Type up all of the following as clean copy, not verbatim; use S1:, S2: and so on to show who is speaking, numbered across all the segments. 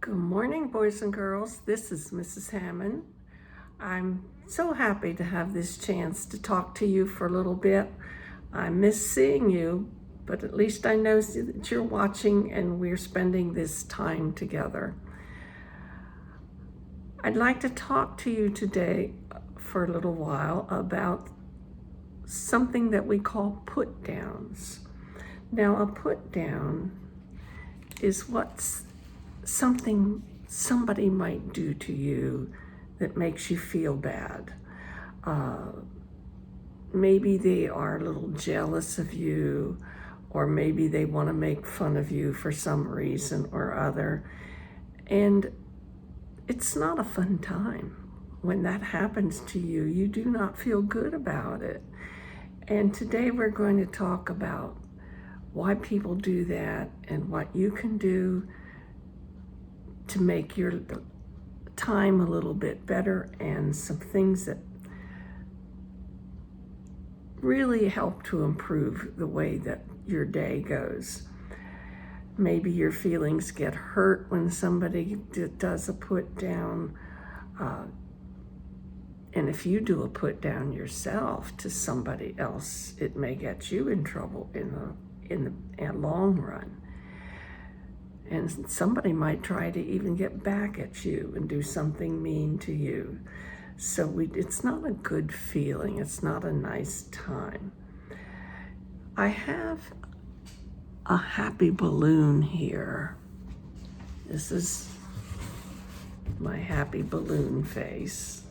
S1: Good morning, boys and girls. This is Mrs. Hammond. I'm so happy to have this chance to talk to you for a little bit. I miss seeing you, but at least I know that you're watching and we're spending this time together. I'd like to talk to you today for a little while about something that we call put downs. Now, a put down is what's something somebody might do to you that makes you feel bad. Maybe they are a little jealous of you, or maybe they want to make fun of you for some reason or other. And it's not a fun time. When that happens to you, you do not feel good about it. And today we're going to talk about why people do that and what you can do to make your time a little bit better, and some things that really help to improve the way that your day goes. Maybe your feelings get hurt when somebody does a put down. And if you do a put down yourself to somebody else, it may get you in trouble in the long run. And somebody might try to even get back at you and do something mean to you. So it's not a good feeling. It's not a nice time. I have a happy balloon here. This is my happy balloon face.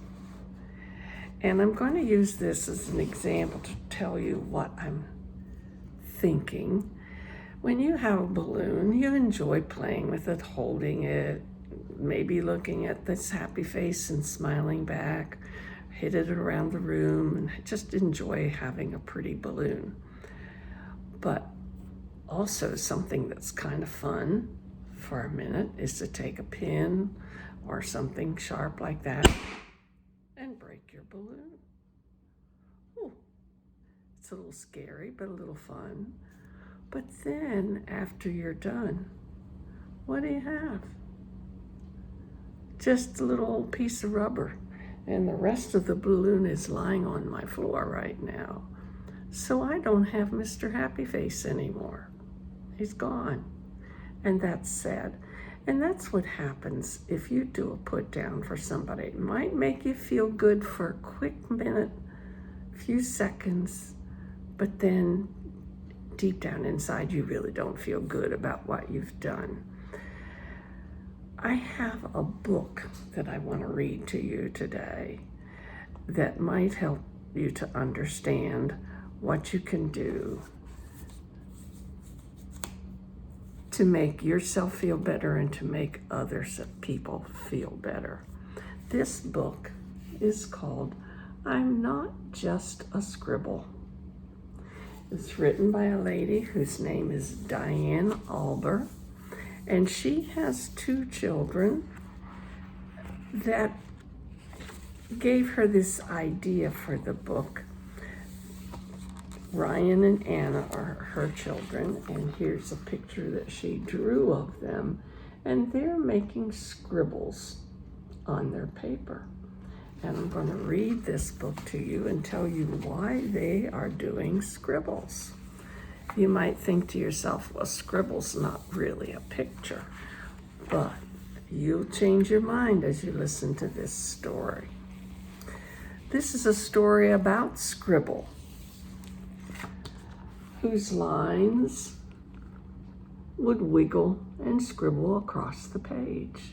S1: And I'm going to use this as an example to tell you what I'm thinking. When you have a balloon, you enjoy playing with it, holding it, maybe looking at this happy face and smiling back, hit it around the room, and just enjoy having a pretty balloon. But also something that's kind of fun for a minute is to take a pin or something sharp like that and break your balloon. Ooh, it's a little scary, but a little fun. But then, after you're done, what do you have? Just a little old piece of rubber, and the rest of the balloon is lying on my floor right now. So I don't have Mr. Happy Face anymore. He's gone, and that's sad. And that's what happens if you do a put down for somebody. It might make you feel good for a quick minute, few seconds, but then deep down inside, you really don't feel good about what you've done. I have a book that I want to read to you today that might help you to understand what you can do to make yourself feel better and to make other people feel better. This book is called I'm Not Just a Scribble. It's written by a lady whose name is Diane Alber, and she has 2 children that gave her this idea for the book. Ryan and Anna are her children, and here's a picture that she drew of them, and they're making scribbles on their paper. And I'm going to read this book to you and tell you why they are doing scribbles. You might think to yourself, well, scribble's not really a picture, but you'll change your mind as you listen to this story. This is a story about Scribble, whose lines would wiggle and scribble across the page.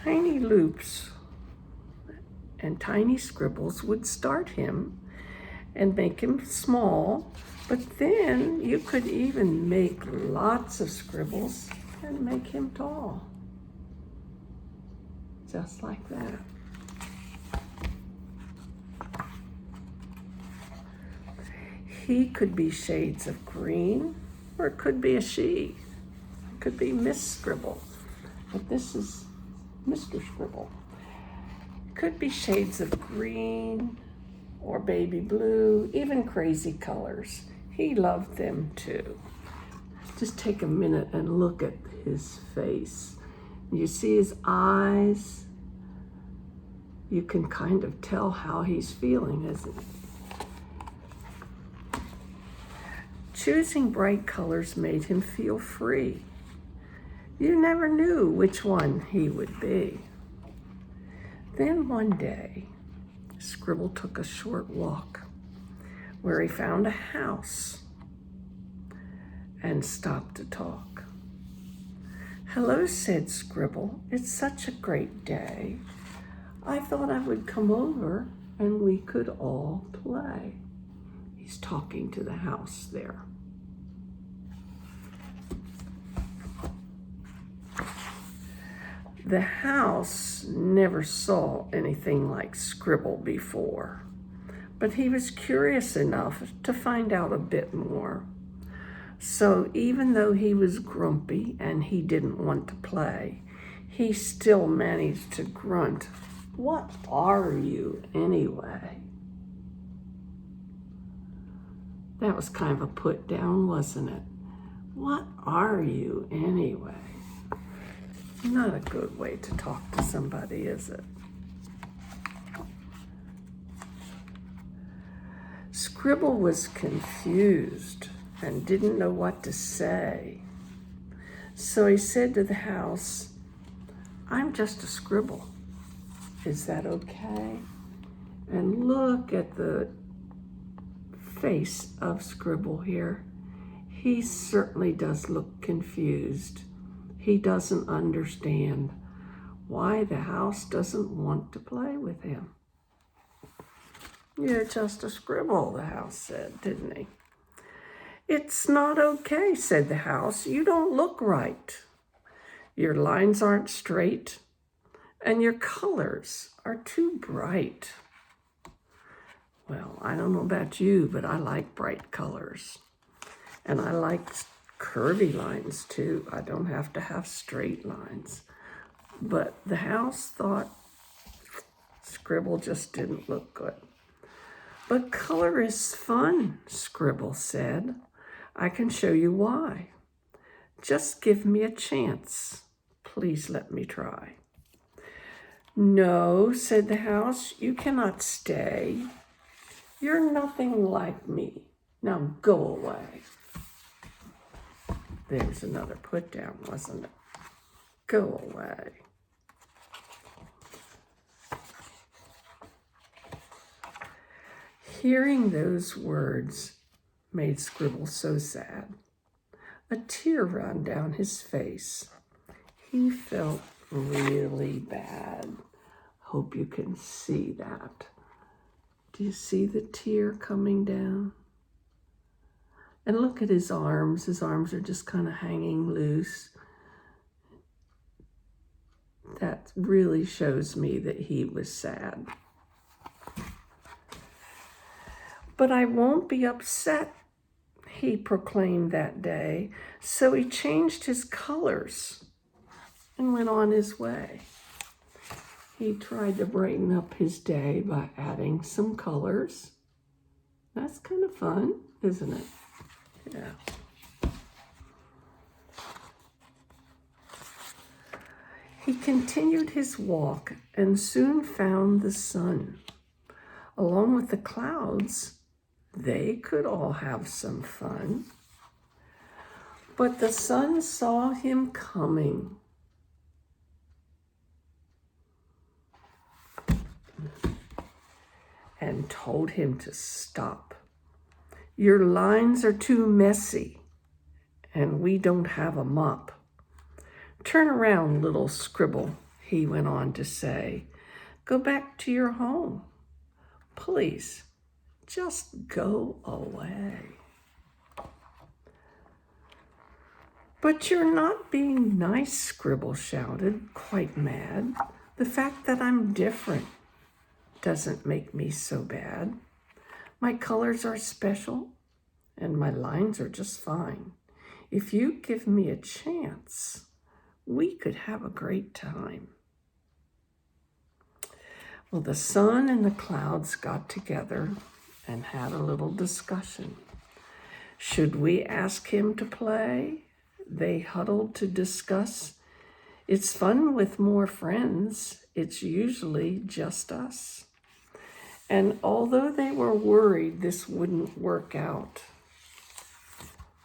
S1: Tiny loops and tiny scribbles would start him and make him small, but then you could even make lots of scribbles and make him tall. Just like that. He could be shades of green, or it could be a she. It could be Miss Scribble, but this is Mr. Scribble. Could be shades of green or baby blue, even crazy colors. He loved them too. Just take a minute and look at his face. You see his eyes. You can kind of tell how he's feeling, isn't it? Choosing bright colors made him feel free. You never knew which one he would be. Then one day, Scribble took a short walk where he found a house and stopped to talk. "Hello," said Scribble. "It's such a great day. I thought I would come over and we could all play." He's talking to the house there. The house never saw anything like Scribble before, but he was curious enough to find out a bit more. So even though he was grumpy and he didn't want to play, he still managed to grunt, "What are you anyway?" That was kind of a put down, wasn't it? What are you anyway? Not a good way to talk to somebody, is it? Scribble was confused and didn't know what to say. So he said to the house, "I'm just a scribble. Is that okay?" And look at the face of Scribble here. He certainly does look confused. He doesn't understand why the house doesn't want to play with him. "You're just a scribble," the house said, didn't he? "It's not okay," said the house. "You don't look right. Your lines aren't straight, and your colors are too bright." Well, I don't know about you, but I like bright colors. And I like curvy lines too. I don't have to have straight lines. But the house thought Scribble just didn't look good. "But color is fun," Scribble said. "I can show you why. Just give me a chance. Please let me try." "No," said the house, "you cannot stay. You're nothing like me. Now go away." There's another put down, wasn't it? Go away. Hearing those words made Scribble so sad. A tear ran down his face. He felt really bad. Hope you can see that. Do you see the tear coming down? And look at his arms. His arms are just kind of hanging loose. That really shows me that he was sad. "But I won't be upset," he proclaimed that day. So he changed his colors and went on his way. He tried to brighten up his day by adding some colors. That's kind of fun, isn't it? Yeah. He continued his walk and soon found the sun. Along with the clouds, they could all have some fun. But the sun saw him coming. And told him to stop. "Your lines are too messy, and we don't have a mop. Turn around, little scribble," he went on to say. "Go back to your home. Please, just go away." "But you're not being nice," Scribble shouted, quite mad. "The fact that I'm different doesn't make me so bad. My colors are special, and my lines are just fine. If you give me a chance, we could have a great time." Well, the sun and the clouds got together and had a little discussion. Should we ask him to play they huddled to discuss. It's fun with more friends. It's usually just us. And although they were worried this wouldn't work out,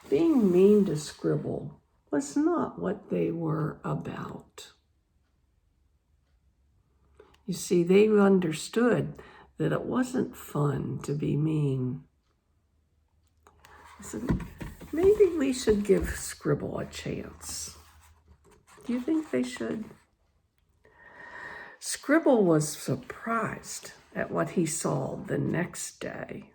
S1: being mean to Scribble was not what they were about. You see, they understood that it wasn't fun to be mean. So maybe we should give Scribble a chance. Do you think they should? Scribble was surprised at what he saw the next day.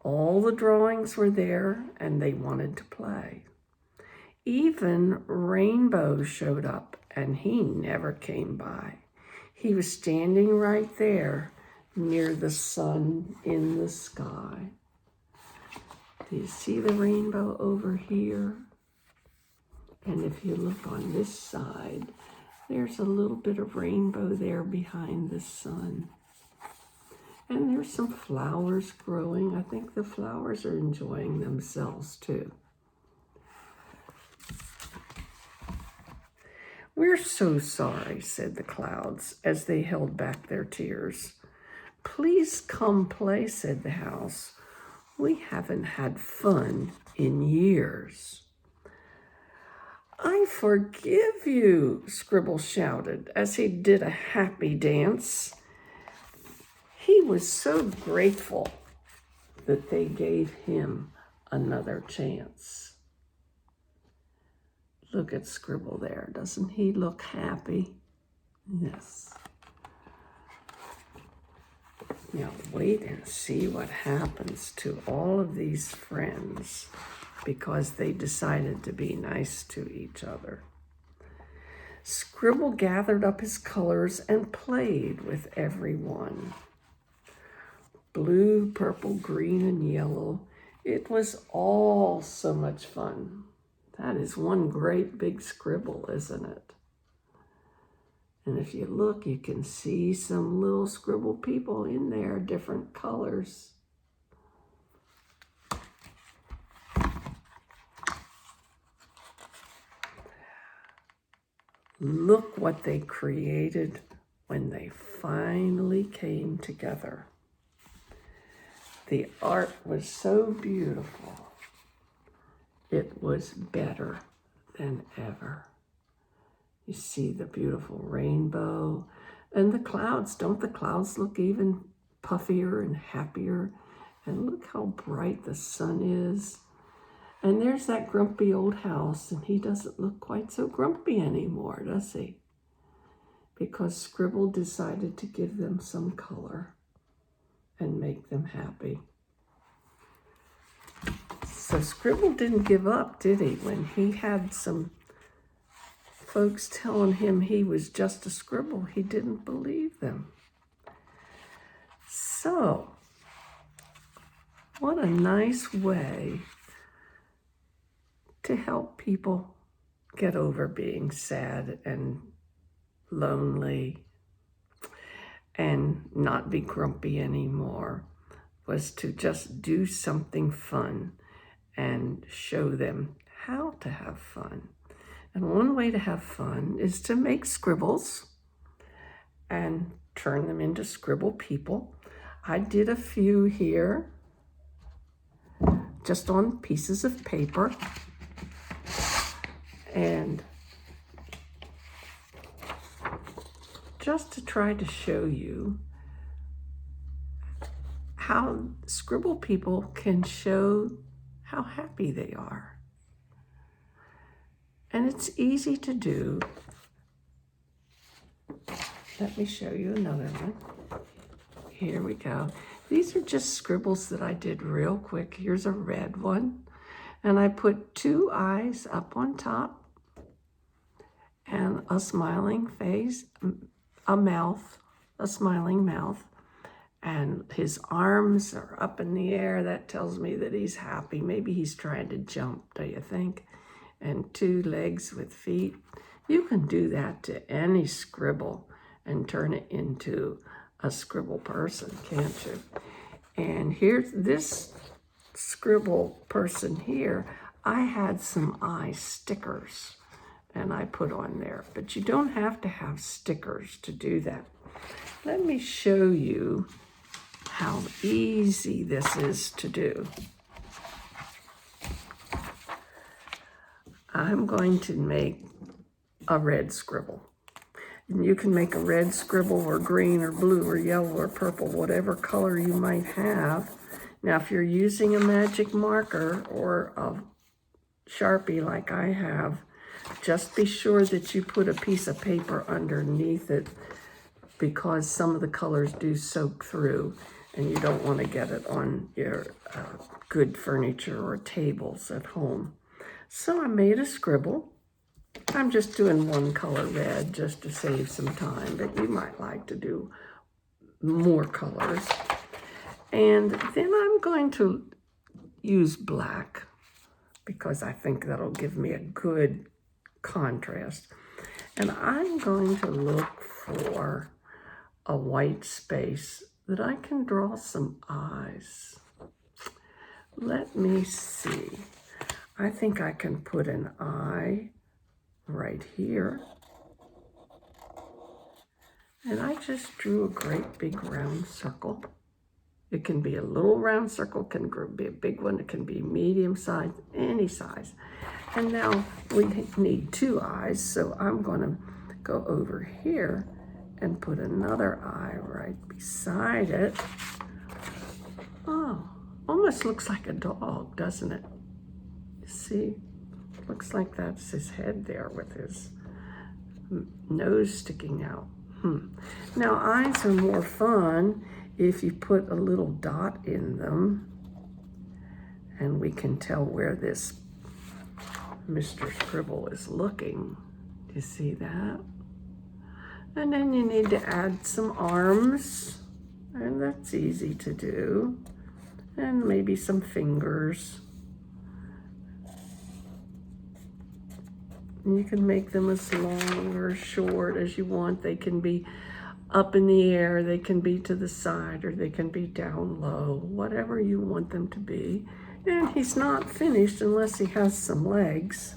S1: All the drawings were there and they wanted to play. Even Rainbow showed up and he never came by. He was standing right there near the sun in the sky. Do you see the rainbow over here? And if you look on this side, there's a little bit of rainbow there behind the sun. And there's some flowers growing. I think the flowers are enjoying themselves too. "We're so sorry," said the clouds as they held back their tears. "Please come play," said the house. "We haven't had fun in years." "I forgive you," Scribble shouted as he did a happy dance. He was so grateful that they gave him another chance. Look at Scribble there. Doesn't he look happy? Yes. Now wait and see what happens to all of these friends because they decided to be nice to each other. Scribble gathered up his colors and played with everyone. Blue, purple, green, and yellow. It was all so much fun. That is one great big scribble, isn't it? And if you look, you can see some little scribble people in there, different colors. Look what they created when they finally came together. The art was so beautiful. It was better than ever. You see the beautiful rainbow and the clouds. Don't the clouds look even puffier and happier? And look how bright the sun is. And there's that grumpy old house, and he doesn't look quite so grumpy anymore, does he? Because Scribble decided to give them some color and make them happy. So Scribble didn't give up, did he? When he had some folks telling him he was just a scribble, he didn't believe them. So, what a nice way to help people get over being sad and lonely and not be grumpy anymore, was to just do something fun and show them how to have fun. And one way to have fun is to make scribbles and turn them into scribble people. I did a few here, just on pieces of paper. And just to try to show you how scribble people can show how happy they are. And it's easy to do. Let me show you another one. Here we go. These are just scribbles that I did real quick. Here's a red one. And I put 2 eyes up on top and a smiling face, a mouth, a smiling mouth. And his arms are up in the air. That tells me that he's happy. Maybe he's trying to jump, do you think? And 2 legs with feet. You can do that to any scribble and turn it into a scribble person, can't you? And here's this scribble person here. I had some eye stickers and I put on there, but you don't have to have stickers to do that. Let me show you how easy this is to do. I'm going to make a red scribble. And you can make a red scribble or green or blue or yellow or purple, whatever color you might have. Now, if you're using a magic marker or a Sharpie like I have, just be sure that you put a piece of paper underneath it, because some of the colors do soak through and you don't want to get it on your good furniture or tables at home. So I made a scribble. I'm just doing one color red just to save some time, but you might like to do more colors. And then I'm going to use black because I think that'll give me a good contrast. And I'm going to look for a white space that I can draw some eyes. Let me see. I think I can put an eye right here. And I just drew a great big round circle. It can be a little round circle, it can be a big one, it can be medium size, any size. And now we need two eyes, so I'm going to go over here and put another eye right beside it. Oh, almost looks like a dog, doesn't it? You see, looks like that's his head there with his nose sticking out. Now, eyes are more fun if you put a little dot in them, and we can tell where this Mr. Scribble is looking. Do you see that? And then you need to add some arms, and that's easy to do, and maybe some fingers. And you can make them as long or short as you want. They can be up in the air, they can be to the side, or they can be down low, whatever you want them to be. And he's not finished unless he has some legs.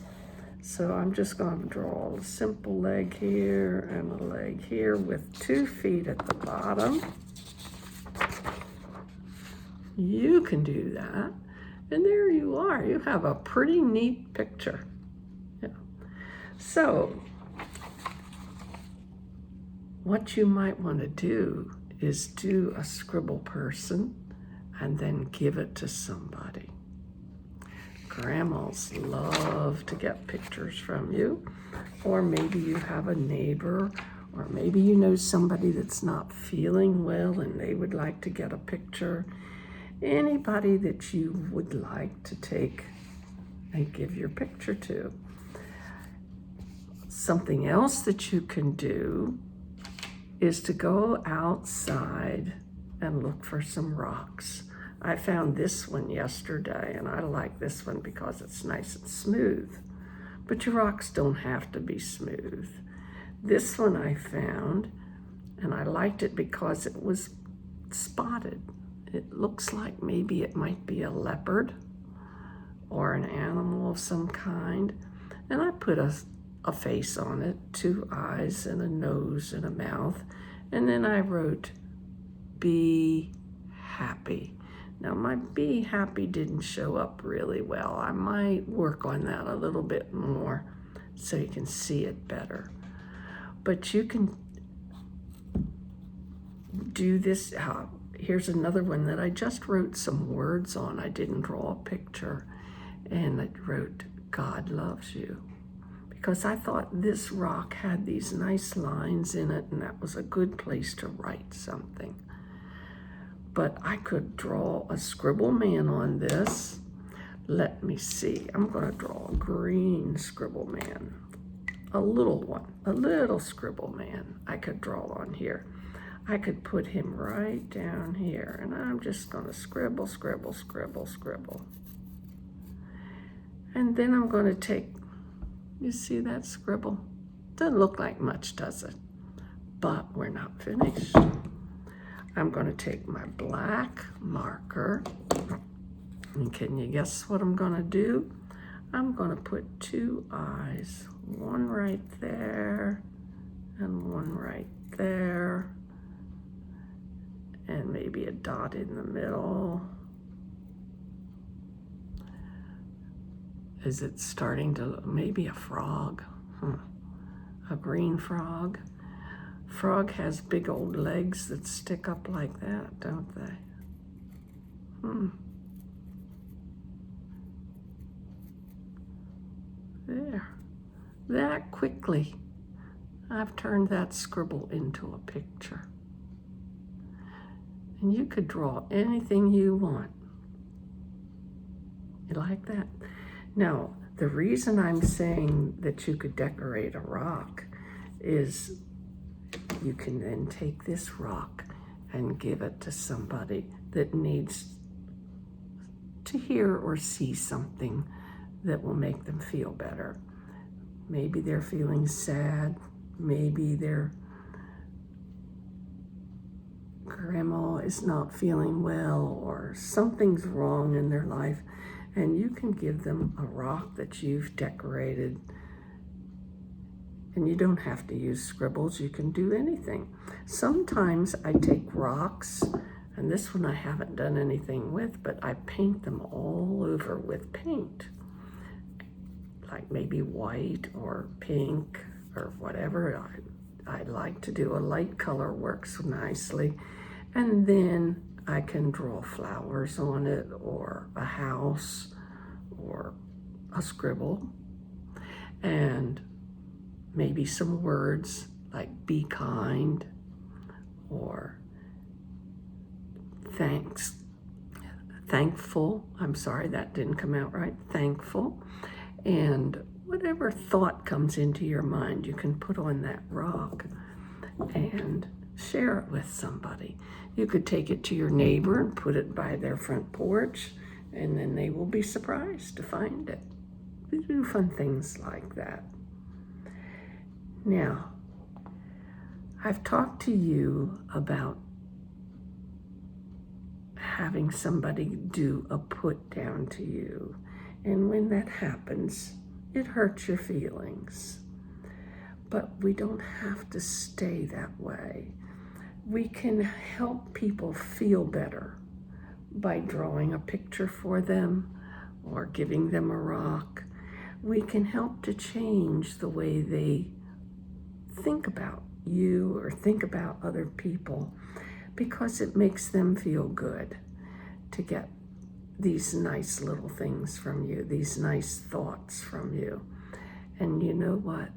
S1: So I'm just going to draw a simple leg here and a leg here with 2 feet at the bottom. You can do that. And there you are. You have a pretty neat picture. Yeah. So what you might want to do is do a scribble person and then give it to somebody. Grandmas love to get pictures from you, or maybe you have a neighbor, or maybe you know somebody that's not feeling well and they would like to get a picture. Anybody that you would like to take and give your picture to. Something else that you can do is to go outside and look for some rocks. I found this one yesterday, and I like this one because it's nice and smooth. But your rocks don't have to be smooth. This one I found, and I liked it because it was spotted. It looks like maybe it might be a leopard or an animal of some kind. And I put a face on it, 2 eyes and a nose and a mouth. And then I wrote, "Be happy." Now my "be happy" didn't show up really well. I might work on that a little bit more so you can see it better. But you can do this. Here's another one that I just wrote some words on. I didn't draw a picture. And I wrote, "God loves you." Because I thought this rock had these nice lines in it, and that was a good place to write something. But I could draw a scribble man on this. Let me see. I'm going to draw a green scribble man. A little one. A little scribble man I could draw on here. I could put him right down here. And I'm just going to scribble, scribble, scribble, scribble. And then I'm going to take, you see that scribble? Doesn't look like much, does it? But we're not finished. I'm going to take my black marker, and can you guess what I'm going to do? I'm going to put 2 eyes, one right there and one right there, and maybe a dot in the middle. Is it starting to, maybe a frog? A green frog? Frog has big old legs that stick up like that, don't they? There. That quickly, I've turned that scribble into a picture. And you could draw anything you want. You like that? Now, the reason I'm saying that you could decorate a rock is you can then take this rock and give it to somebody that needs to hear or see something that will make them feel better. Maybe they're feeling sad, maybe their grandma is not feeling well, or something's wrong in their life, and you can give them a rock that you've decorated. And you don't have to use scribbles, you can do anything. Sometimes I take rocks, and this one I haven't done anything with, but I paint them all over with paint. Like maybe white or pink or whatever. I like to do a light color, works nicely. And then I can draw flowers on it, or a house, or a scribble. And maybe some words like be kind, or thankful. I'm sorry, that didn't come out right. Thankful. And whatever thought comes into your mind, you can put on that rock and share it with somebody. You could take it to your neighbor and put it by their front porch, and then they will be surprised to find it. We do fun things like that. Now, I've talked to you about having somebody do a put down to you. And when that happens, it hurts your feelings. But we don't have to stay that way. We can help people feel better by drawing a picture for them or giving them a rock. We can help to change the way they think about you or think about other people, because it makes them feel good to get these nice little things from you, these nice thoughts from you. And you know what?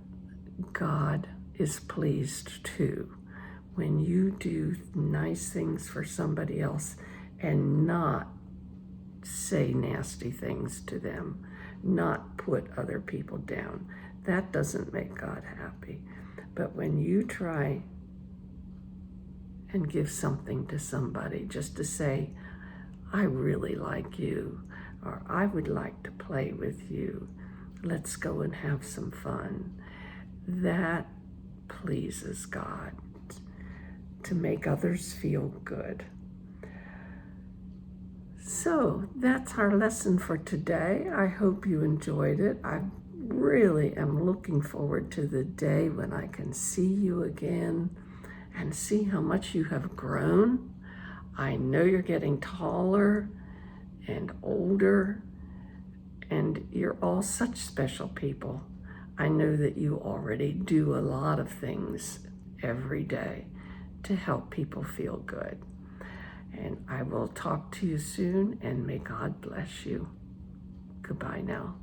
S1: God is pleased too when you do nice things for somebody else and not say nasty things to them, not put other people down. That doesn't make God happy. But when you try and give something to somebody just to say, I really like you, or I would like to play with you, let's go and have some fun, that pleases God, to make others feel good. So that's our lesson for today. I hope you enjoyed it. I really am looking forward to the day when I can see you again and see how much you have grown. I know you're getting taller and older, and you're all such special people. I know that you already do a lot of things every day to help people feel good. And I will talk to you soon, and may God bless you. Goodbye now.